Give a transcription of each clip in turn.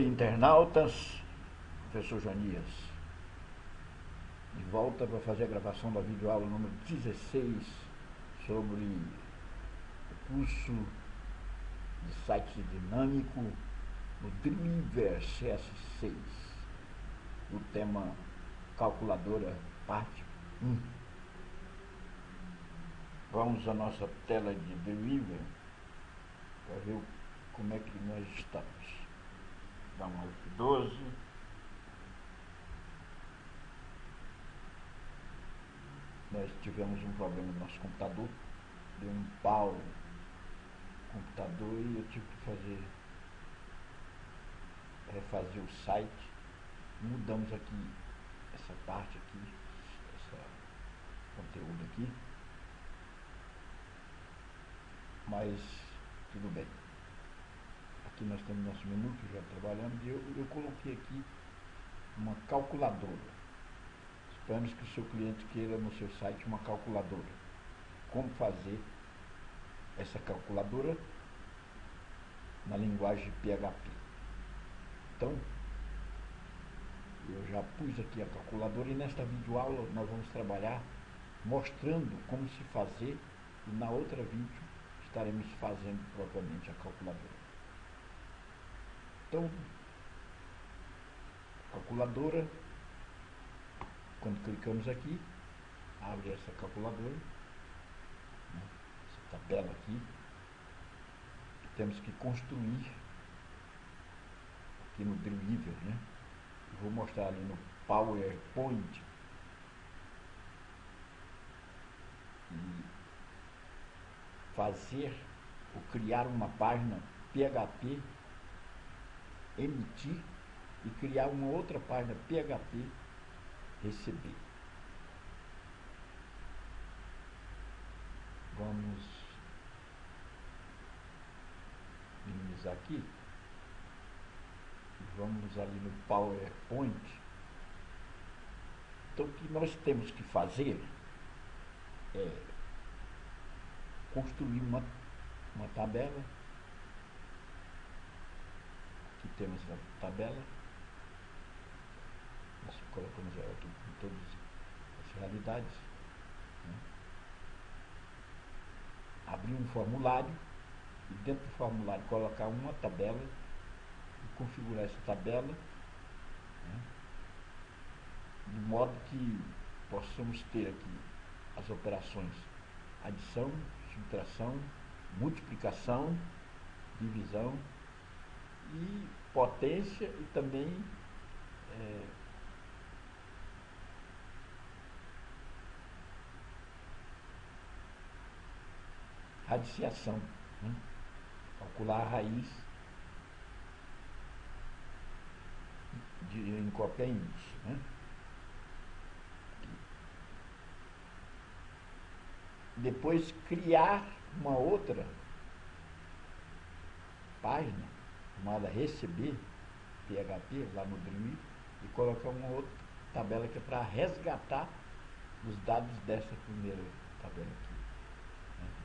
Oi, internautas, professor Janias, de volta para fazer a gravação da videoaula número 16 sobre o curso de site dinâmico no Dreamweaver CS6, o tema calculadora parte 1. Vamos à nossa tela de Dreamweaver para ver como é que nós estamos. Dá um F12. Nós tivemos um problema no nosso computador, deu um pau no computador e eu tive que refazer o site. Mudamos aqui essa parte aqui, esse conteúdo aqui, mas tudo bem. Aqui nós temos nosso menu que já trabalhamos e eu coloquei aqui uma calculadora. Esperamos que o seu cliente queira no seu site uma calculadora. Como fazer essa calculadora na linguagem PHP. Então, eu já pus aqui a calculadora e nesta videoaula nós vamos trabalhar mostrando como se fazer e na outra vídeo estaremos fazendo propriamente a calculadora. Então, calculadora, quando clicamos aqui, abre essa calculadora, né, essa tabela aqui, que temos que construir aqui no Dreamweaver, né? Vou mostrar ali no PowerPoint e fazer ou criar uma página PHP, emitir e criar uma outra página PHP, receber. Vamos minimizar aqui. Vamos ali no PowerPoint. Então o que nós temos que fazer é construir uma tabela. Aqui temos a tabela. Nós colocamos ela aqui com todas as realidades, né? Abrir um formulário e dentro do formulário colocar uma tabela e configurar essa tabela, né, de modo que possamos ter aqui as operações adição, subtração, multiplicação, divisão e potência e também radiciação, né? Calcular a raiz em qualquer índice, né? Depois criar uma outra página chamada receber PHP lá no Dreamweaver e colocar uma outra tabela que é para resgatar os dados dessa primeira tabela aqui.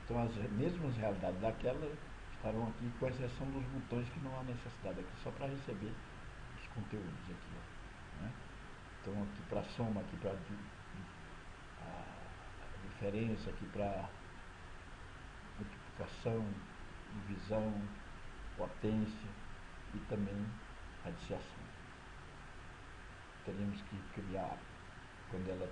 Então as mesmas realidades daquela estarão aqui, com exceção dos botões que não há necessidade aqui, só para receber os conteúdos aqui, ó, né? Então aqui para soma, aqui para a diferença, aqui para multiplicação, divisão, potência e também radiciação. Teríamos que criar, quando ela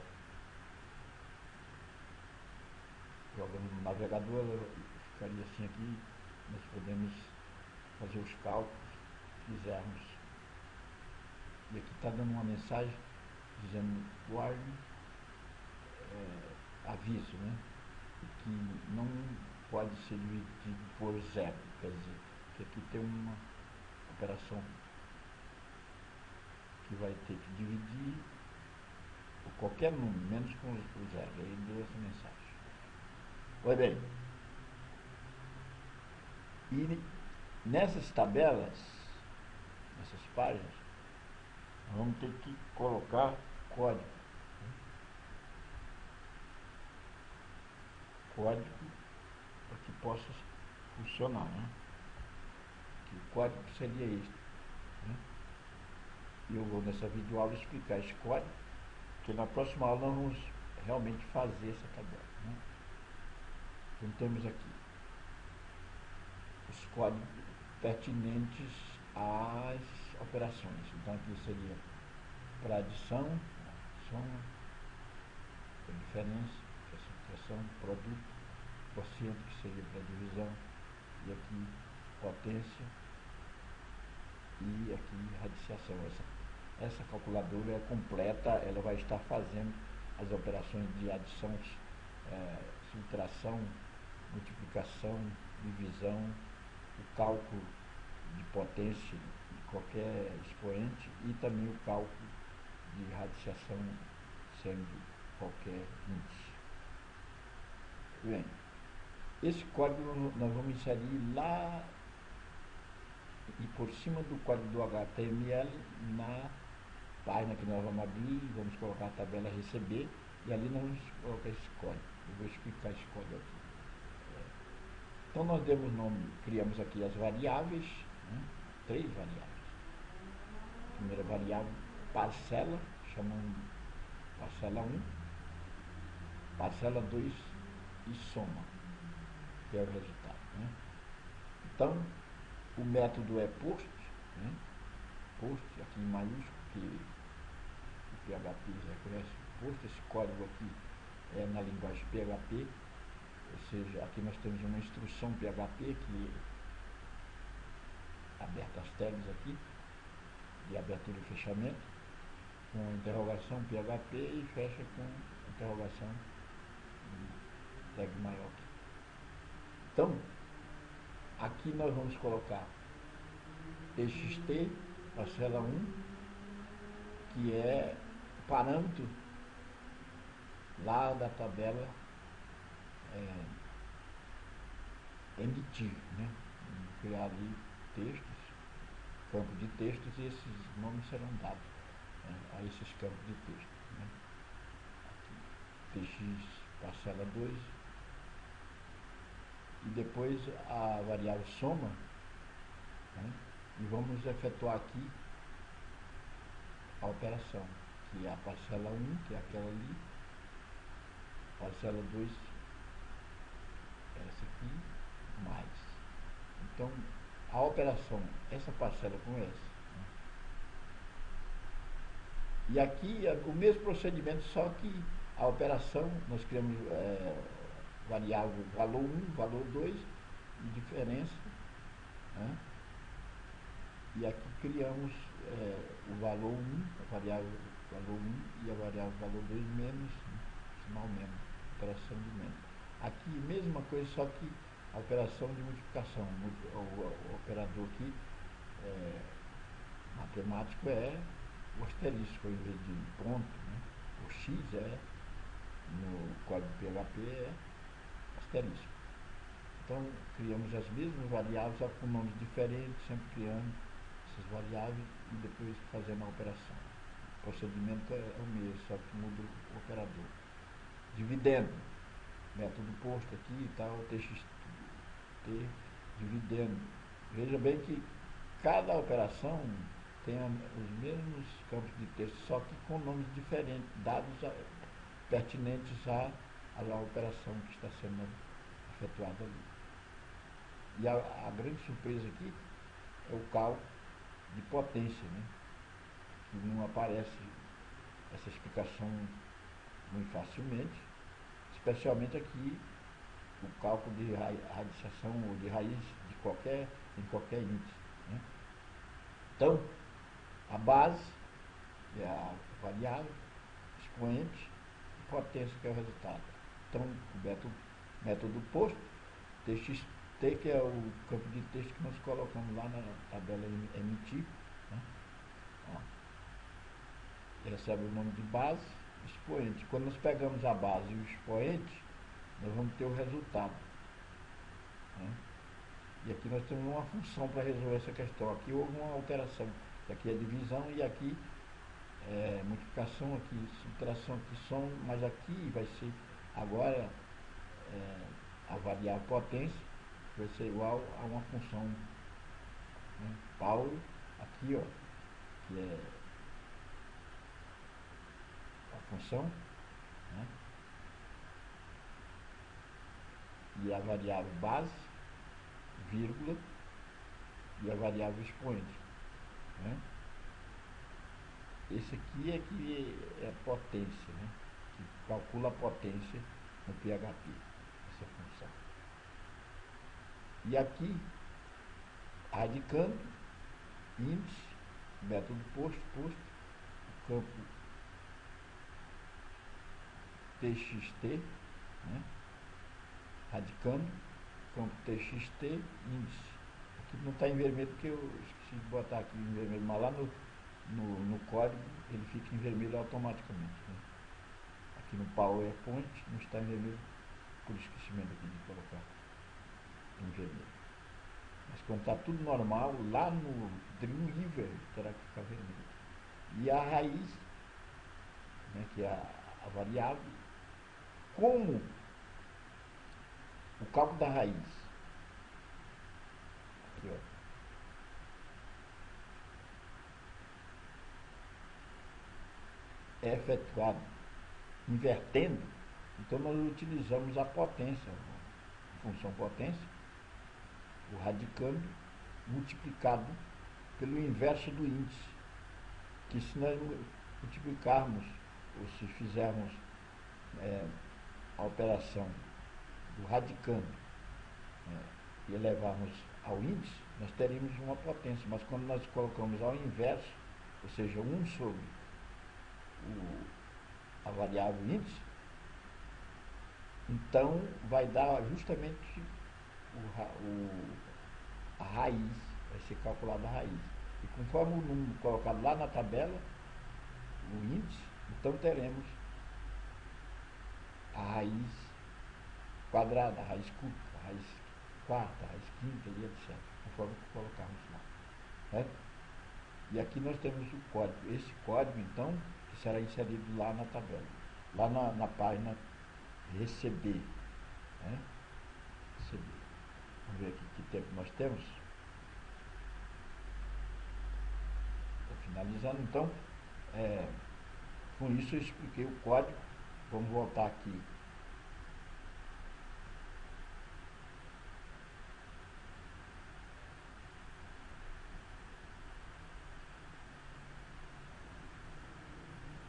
jogamos no navegador, ela ficaria assim aqui, nós podemos fazer os cálculos, fizermos. E aqui está dando uma mensagem dizendo guarde aviso, né? Que não pode ser dividido por zero, quer dizer, que aqui tem uma operação que vai ter que dividir por qualquer número, menos com o zero. Aí deu essa mensagem. Olha bem, e nessas tabelas, nessas páginas, nós vamos ter que colocar código. Código para que possa funcionar, né? Que o código seria este, né? E eu vou nessa videoaula explicar esse código, que na próxima aula nós vamos realmente fazer essa tabela, né? Então temos aqui os códigos pertinentes às operações. Então aqui seria para adição, soma, diferença, subtração, produto, quociente, que seria para divisão, e aqui potência, e aqui radiciação. Essa calculadora é completa, ela vai estar fazendo as operações de adição, subtração, multiplicação, divisão, o cálculo de potência de qualquer expoente e também o cálculo de radiciação sendo qualquer índice. Bem, esse código nós vamos inserir lá e por cima do código do HTML na página que nós vamos abrir, vamos colocar a tabela receber e ali nós vamos colocar esse código. Eu vou explicar esse código aqui. Então nós demos nome, criamos aqui as variáveis, né? 3 variáveis. A primeira variável, parcela, chamamos parcela 1, parcela 2 e soma, que é o resultado, né? Então, o método é post, né? Post, aqui em maiúsculo, que o PHP reconhece post. Esse código aqui é na linguagem PHP, ou seja, aqui nós temos uma instrução PHP que aberta as tags aqui, de abertura e fechamento, com interrogação PHP e fecha com interrogação de tag maior. Então, aqui nós vamos colocar txt, parcela 1, que é parâmetro lá da tabela emitir, né? Criar ali textos, campo de textos, e esses nomes serão dados, né, a esses campos de texto, né? Aqui, tx parcela 2, e depois a variável soma, né? E vamos efetuar aqui a operação, que é a parcela 1, que é aquela ali, parcela 2, essa aqui, mais. Então, a operação, essa parcela com essa, né? E aqui é o mesmo procedimento, só que a operação, nós criamos variável valor 1, valor 2 e diferença, né? E aqui criamos o valor 1, a variável valor 1 e a variável valor 2 menos, né? Sinal menos, operação de menos. Aqui mesma coisa, só que a operação de multiplicação, o operador aqui matemático é o asterisco em vez de ponto, né? O x no código PHP é asterisco. Então criamos as mesmas variáveis, só com nomes diferentes, sempre criando essas variáveis e depois fazendo a operação. O procedimento é o mesmo, só que muda o operador. Dividendo, método posto aqui e tal, txt, dividendo. Veja bem que cada operação tem os mesmos campos de texto, só que com nomes diferentes, dados pertinentes à operação que está sendo efetuada ali. E a grande surpresa aqui é o cálculo de potência, né? Que não aparece essa explicação muito facilmente, especialmente aqui o cálculo de radiciação ou de raiz em qualquer índice, né? Então, a base é a variável, expoente e potência, que é o resultado. Então, o método posto, txt, que é o campo de texto que nós colocamos lá na tabela emitir, né? Ó, recebe o nome de base, expoente. Quando nós pegamos a base e o expoente, nós vamos ter o resultado, né? E aqui nós temos uma função para resolver essa questão. Aqui houve uma alteração. Aqui é divisão e aqui é multiplicação, aqui subtração, aqui soma, mas aqui vai ser agora a variável potência vai ser igual a uma função, né? Paulo, aqui ó, que é função, né? E a variável base, vírgula, e a variável expoente, né? Esse aqui é que é a potência, né? Que calcula a potência no PHP, essa função. E aqui, radicando, índice, método posto, campo txt, né? Radicando, campo txt, índice. Aqui não está em vermelho porque eu esqueci de botar aqui em vermelho, mas lá no código ele fica em vermelho automaticamente, né? Aqui no PowerPoint não está em vermelho por esquecimento aqui de colocar em vermelho. Mas quando está tudo normal, lá no Dreamweaver terá que ficar vermelho. E a raiz, né, que é a variável, como o cálculo da raiz, aqui ó, é efetuado invertendo, então nós utilizamos a potência, a função potência, o radicando multiplicado pelo inverso do índice, que se nós multiplicarmos, ou se fizermos a operação do radicando e elevarmos ao índice, nós teríamos uma potência, mas quando nós colocamos ao inverso, ou seja, 1 sobre a variável índice, então vai dar justamente a raiz, vai ser calculada a raiz. E conforme o número colocado lá na tabela, o índice, então teremos a raiz quadrada, a raiz cúbica, a raiz quarta, a raiz quinta e etc. Conforme colocarmos lá. Certo? E aqui nós temos o código. Esse código, então, que será inserido lá na tabela. Lá na página receber. Né? Receber. Vamos ver aqui que tempo nós temos. Estou finalizando. Então, com isso eu expliquei o código. Vamos voltar aqui.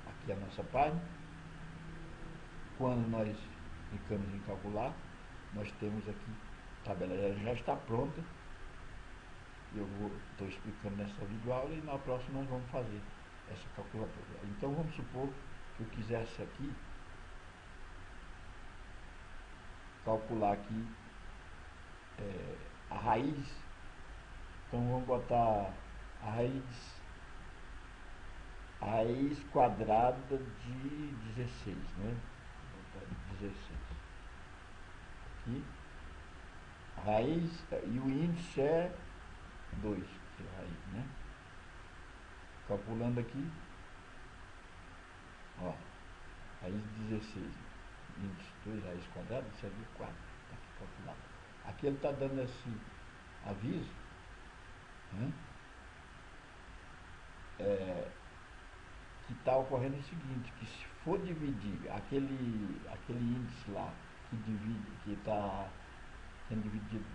Aqui é a nossa página. Quando nós clicamos em calcular, nós temos aqui, a tabela já está pronta. Eu estou explicando nessa videoaula e na próxima nós vamos fazer essa calculadora. Então vamos supor que eu quisesse aqui calcular aqui a raiz. Então vamos botar a raiz quadrada de 16, né? Vou botar 16 aqui. A raiz e o índice é 2, que é a raiz, né? Calculando aqui, ó, raiz de 16, índice 2, raiz quadrada, isso aqui 4, está aqui calculado. Aqui ele está dando esse aviso, né? Que está ocorrendo o seguinte, que se for dividir aquele índice lá, que divide, que está sendo dividido,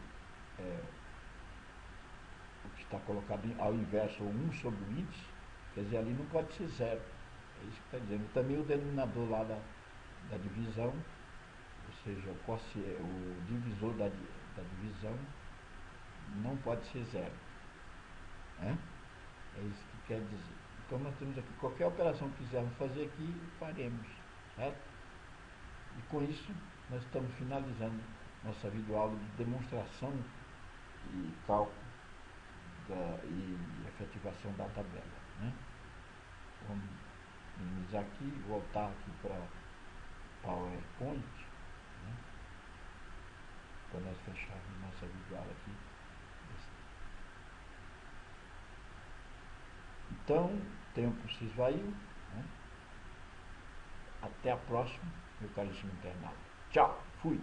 o que está colocado ao inverso, ou 1 sobre o índice, quer dizer, ali não pode ser 0. É isso que está dizendo. Também o denominador lá da divisão, ou seja, o divisor da divisão não pode ser 0. Né? É isso que quer dizer. Então nós temos aqui, qualquer operação que quisermos fazer aqui, faremos. Certo? E com isso, nós estamos finalizando nossa videoaula de demonstração e cálculo e efetivação da tabela. Né? Vamos minimizar aqui, voltar aqui para PowerPoint, né? Para nós fecharmos nossa videoaula aqui. Então, o tempo se esvaiu. Né? Até a próxima, meu caríssimo internauta. Tchau, fui!